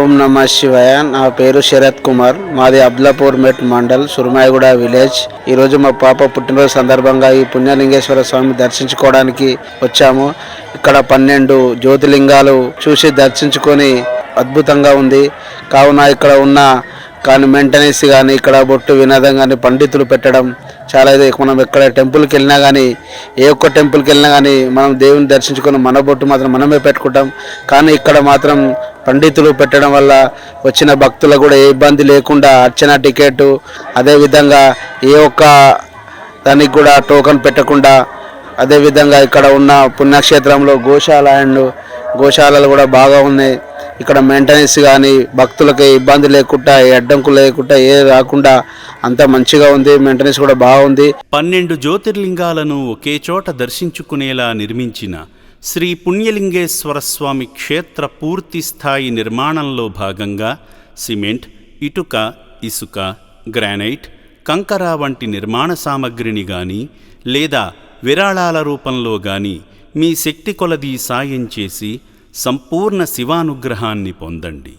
ఓం నమ శివాయ. నా పేరు శరత్ కుమార్. మాది అబ్లాపూర్ మెట్ మండల్, సురమాయగూడ విలేజ్. ఈరోజు మా పాప పుట్టినరోజు సందర్భంగా ఈ పుణ్యలింగేశ్వర స్వామి దర్శించుకోవడానికి వచ్చాము. ఇక్కడ 12 జ్యోతిలింగాలు చూసి దర్శించుకొని అద్భుతంగా ఉంది. కావున ఇక్కడ ఉన్న మెయింటెనెన్స్ కానీ, ఇక్కడ బొట్టు వినోదం కానీ, పండితులు పెట్టడం చాలా ఇది. మనం ఎక్కడ టెంపుల్కి వెళ్ళినా కానీ, ఏ ఒక్క టెంపుల్కి వెళ్ళినా కానీ మనం దేవుని దర్శించుకొని మన బొట్టు మాత్రం మనమే పెట్టుకుంటాం. కానీ ఇక్కడ మాత్రం పండితులు పెట్టడం వల్ల వచ్చిన భక్తులకు కూడా ఏ ఇబ్బంది లేకుండా అర్చన టికెట్, అదేవిధంగా ఏ ఒక్క దానికి కూడా టోకన్ పెట్టకుండా, అదేవిధంగా ఇక్కడ ఉన్న పుణ్యక్షేత్రంలో గోశాలలు కూడా బాగా ఉన్నాయి. ఇక్కడ మెయింటెనెన్స్ కానీ, భక్తులకి ఇబ్బంది లేకుండా, అడ్డంకు లేకుండా, ఏ రాకుండా అంతా మంచిగా ఉంది. మెయింటెనెన్స్ కూడా బాగుంది. 12 జ్యోతిర్లింగాలను ఒకే చోట దర్శించుకునేలా నిర్మించిన శ్రీ పుణ్యలింగేశ్వర స్వామి క్షేత్ర పూర్తి స్థాయి నిర్మాణంలో భాగంగా సిమెంట్, ఇటుక, ఇసుక, గ్రానైట్, కంకర వంటి నిర్మాణ సామగ్రిని గాని లేదా విరాళాల రూపంలో గాని మీ శక్తి కొలది సాయం చేసి సంపూర్ణ శివానుగ్రహాన్ని పొందండి.